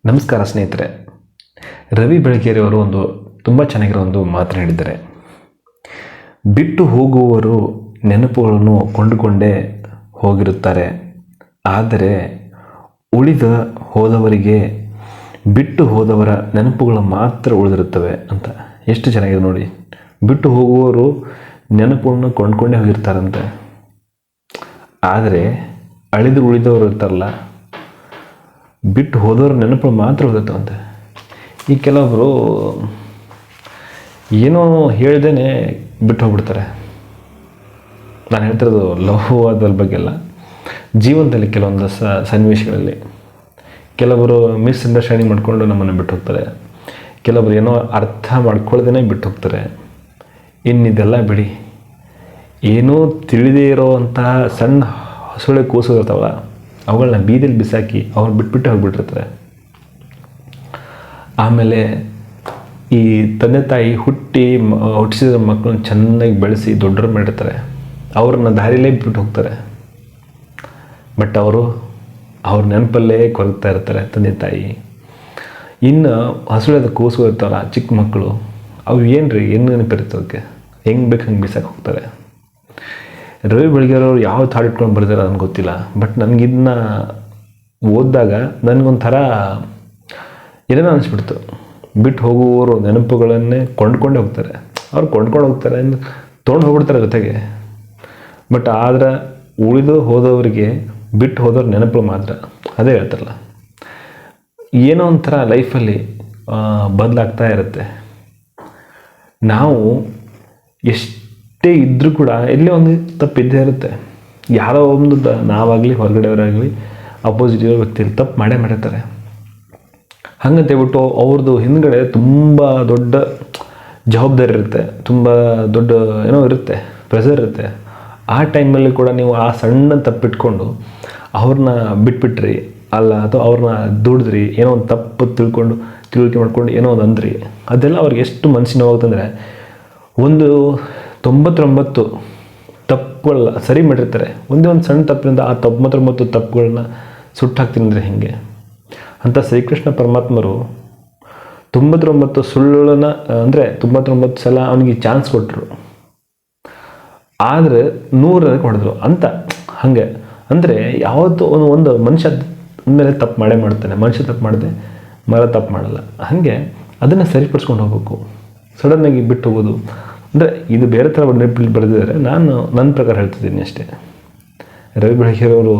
ನಮಸ್ಕಾರ ಸ್ನೇಹಿತರೆ. ರವಿ ಬೆಳಗೇರಿಯವರು ತುಂಬ ಚೆನ್ನಾಗಿರೋ ಒಂದು ಮಾತನ್ನು ಹೇಳಿದ್ದಾರೆ. ಬಿಟ್ಟು ಹೋಗುವವರು ನೆನಪುಗಳನ್ನು ಕೊಂಡುಕೊಂಡೇ ಹೋಗಿರುತ್ತಾರೆ, ಆದರೆ ಹೋದವರಿಗೆ ಬಿಟ್ಟು ಹೋದವರ ನೆನಪುಗಳು ಮಾತ್ರ ಉಳಿದಿರುತ್ತವೆ ಅಂತ. ಎಷ್ಟು ಚೆನ್ನಾಗಿದೆ ನೋಡಿ. ಬಿಟ್ಟು ಹೋಗುವವರು ನೆನಪುಗಳನ್ನು ಕೊಂಡ್ಕೊಂಡೇ ಹೋಗಿರ್ತಾರಂತೆ, ಆದರೆ ಉಳಿದವರು ಇರ್ತಾರಲ್ಲ, ಬಿಟ್ಟು ಹೋದವ್ರ ನೆನಪು ಮಾತ್ರ ಉಳಿದತ್ತವಂತೆ. ಈ ಕೆಲವೊಬ್ಬರು ಏನೋ ಹೇಳ್ದೇನೆ ಬಿಟ್ಟು ಹೋಗ್ಬಿಡ್ತಾರೆ. ನಾನು ಹೇಳ್ತಿರೋದು ಲವ್ ಅದ್ರ ಬಗ್ಗೆ ಅಲ್ಲ, ಜೀವನದಲ್ಲಿ ಕೆಲವೊಂದು ಸನ್ನಿವೇಶಗಳಲ್ಲಿ ಕೆಲವರು ಮಿಸ್ಅಂಡರ್ಸ್ಟ್ಯಾಂಡಿಂಗ್ ಮಾಡಿಕೊಂಡು ನಮ್ಮನ್ನು ಬಿಟ್ಟು ಹೋಗ್ತಾರೆ. ಕೆಲವರು ಏನೋ ಅರ್ಥ ಮಾಡ್ಕೊಳ್ದೇ ಬಿಟ್ಟು ಹೋಗ್ತಾರೆ. ಇನ್ನಿದೆಲ್ಲ ಬಿಡಿ, ಏನೂ ತಿಳಿದೇ ಇರೋವಂತಹ ಸಣ್ಣ ಹಸುಳೆ ಕೂಸು ಇರ್ತಾವಲ್ಲ, ಅವುಗಳನ್ನ ಬೀದಿಲಿ ಬಿಸಾಕಿ ಅವ್ರು ಬಿಟ್ಬಿಟ್ಟು ಹೋಗ್ಬಿಟ್ಟಿರ್ತಾರೆ. ಆಮೇಲೆ ಈ ತಂದೆ ತಾಯಿ ಹುಟ್ಟಿಸಿದ ಮಕ್ಕಳನ್ನ ಚೆನ್ನಾಗಿ ಬೆಳೆಸಿ ದೊಡ್ಡರು ಮಾಡಿರ್ತಾರೆ, ಅವ್ರನ್ನ ದಾರಿಲೇ ಬಿಟ್ಟು ಹೋಗ್ತಾರೆ. ಬಟ್ ಅವ್ರ ನೆನಪಲ್ಲೇ ಕೊರಗ್ತಾ ಇರ್ತಾರೆ ತಂದೆ ತಾಯಿ. ಇನ್ನು ಹಸುಳದ ಕೂಸು ಇರ್ತಾವಲ್ಲ, ಚಿಕ್ಕ ಮಕ್ಕಳು, ಅವು ಏನು ನೆನಪಿರ್ತದಕ್ಕೆ, ಹೆಂಗೆ ಬೇಕು ಹಂಗೆ ಬಿಸಾಕಿ ಹೋಗ್ತಾರೆ. ರವಿ ಬೆಳಗೇರಿಯವರು ಯಾವ ಥಾಟ್ ಇಟ್ಕೊಂಡು ಬರ್ತಾರೆ ನನಗೆ ಗೊತ್ತಿಲ್ಲ. ಬಟ್ ನನಗಿದನ್ನ ಓದಿದಾಗ ನನಗೊಂಥರ ಏನೇನೋ ಅನಿಸ್ಬಿಡ್ತು. ಬಿಟ್ಟು ಹೋಗುವವರು ನೆನಪುಗಳನ್ನೇ ಕೊಂಡ್ಕೊಂಡೇ ಹೋಗ್ತಾರೆ. ಅವ್ರು ಕೊಂಡ್ಕೊಂಡು ಹೋಗ್ತಾರೆ ಅಂದ್ರೆ ತೊಗೊಂಡು ಹೋಗ್ಬಿಡ್ತಾರೆ ಜೊತೆಗೆ. ಬಟ್ ಆದ್ರೆ ಹೋದವರಿಗೆ ಬಿಟ್ಟು ಹೋದವ್ರ ನೆನಪು ಮಾತ್ರ ಅದೇ ಹೇಳ್ತಾರಲ್ಲ, ಏನೋ ಒಂಥರ ಲೈಫಲ್ಲಿ ಬದಲಾಗ್ತಾ ಇರುತ್ತೆ. ನಾವು ಎಷ್ಟೇ ಇದ್ದರೂ ಕೂಡ ಎಲ್ಲೇ ಒಂದು ತಪ್ಪಿದ್ದೇ ಇರುತ್ತೆ. ಯಾರೋ ಒಂದು ನಾವಾಗಲಿ ಹೊರಗಡೆಯವರಾಗಲಿ ಅಪೋಸಿಟ್ ಇರೋ ವ್ಯಕ್ತಿಯಲ್ಲಿ ತಪ್ಪು ಮಾಡಿರ್ತಾರೆ. ಹಂಗಂತೇಳ್ಬಿಟ್ಟು ಅವ್ರದ್ದು ಹಿಂದ್ಗಡೆ ತುಂಬ ದೊಡ್ಡ ಜವಾಬ್ದಾರಿ ಇರುತ್ತೆ, ತುಂಬ ದೊಡ್ಡ ಏನೋ ಇರುತ್ತೆ, ಪ್ರೆಷರ್ ಇರುತ್ತೆ. ಆ ಟೈಮಲ್ಲಿ ಕೂಡ ನೀವು ಆ ಸಣ್ಣ ತಪ್ಪಿಟ್ಕೊಂಡು ಅವ್ರನ್ನ ಬಿಟ್ಬಿಟ್ರಿ ಅಲ್ಲ, ಅಥವಾ ಅವ್ರನ್ನ ದುಡಿದ್ರಿ, ಏನೋ ಒಂದು ತಪ್ಪು ತಿಳುವಳಿಕೆ ಮಾಡ್ಕೊಂಡು ಏನೋ ಒಂದು ಅಂದ್ರಿ, ಅದೆಲ್ಲ ಅವ್ರಿಗೆ ಎಷ್ಟು ಮನಸ್ಸಿನ ಹೋಗುತ್ತಂದರೆ, ಒಂದು 99 ತಪ್ಪುಗಳನ್ನ ಸರಿ ಮಾಡಿರ್ತಾರೆ. ಒಂದೇ ಒಂದು ಸಣ್ಣ ತಪ್ಪಿನಿಂದ ಆ 99 ತಪ್ಪುಗಳನ್ನ ಸುಟ್ಟಾಕ್ತೀನಿ ಅಂದರೆ ಹೇಗೆ ಅಂತ ಶ್ರೀಕೃಷ್ಣ ಪರಮಾತ್ಮರು 99 ಸುಳ್ಳುಗಳನ್ನ ಅಂದರೆ 99 ಸಲ ಅವನಿಗೆ ಚಾನ್ಸ್ ಕೊಟ್ಟರು, ಆದರೆ 100 ಹೊಡೆದ್ರು ಅಂತ. ಹಾಗೆ ಅಂದರೆ ಯಾವತ್ತೂ ಒಂದು ಮನುಷ್ಯ ಮೇಲೆ ತಪ್ಪು ಮಾಡ್ತಾನೆ. ಮನುಷ್ಯ ತಪ್ಪು ಮಾಡದೆ ಮರ ತಪ್ಪು ಮಾಡಲ್ಲ. ಹಾಗೆ ಅದನ್ನು ಸರಿಪಡಿಸ್ಕೊಂಡು ಹೋಗ್ಬೇಕು. ಸಡನ್ನಾಗಿ ಬಿಟ್ಟು ಹೋಗೋದು ಅಂದರೆ ಇದು ಬೇರೆ ಥರ ನೆನಪಲ್ಲಿ ಬರೆದಿದ್ದಾರೆ. ನಾನು ನನ್ನ ಪ್ರಕಾರ ಹೇಳ್ತಿದ್ದೀನಿ ಅಷ್ಟೇ. ರವಿ ಬೆಳಗೇರಿಯವರು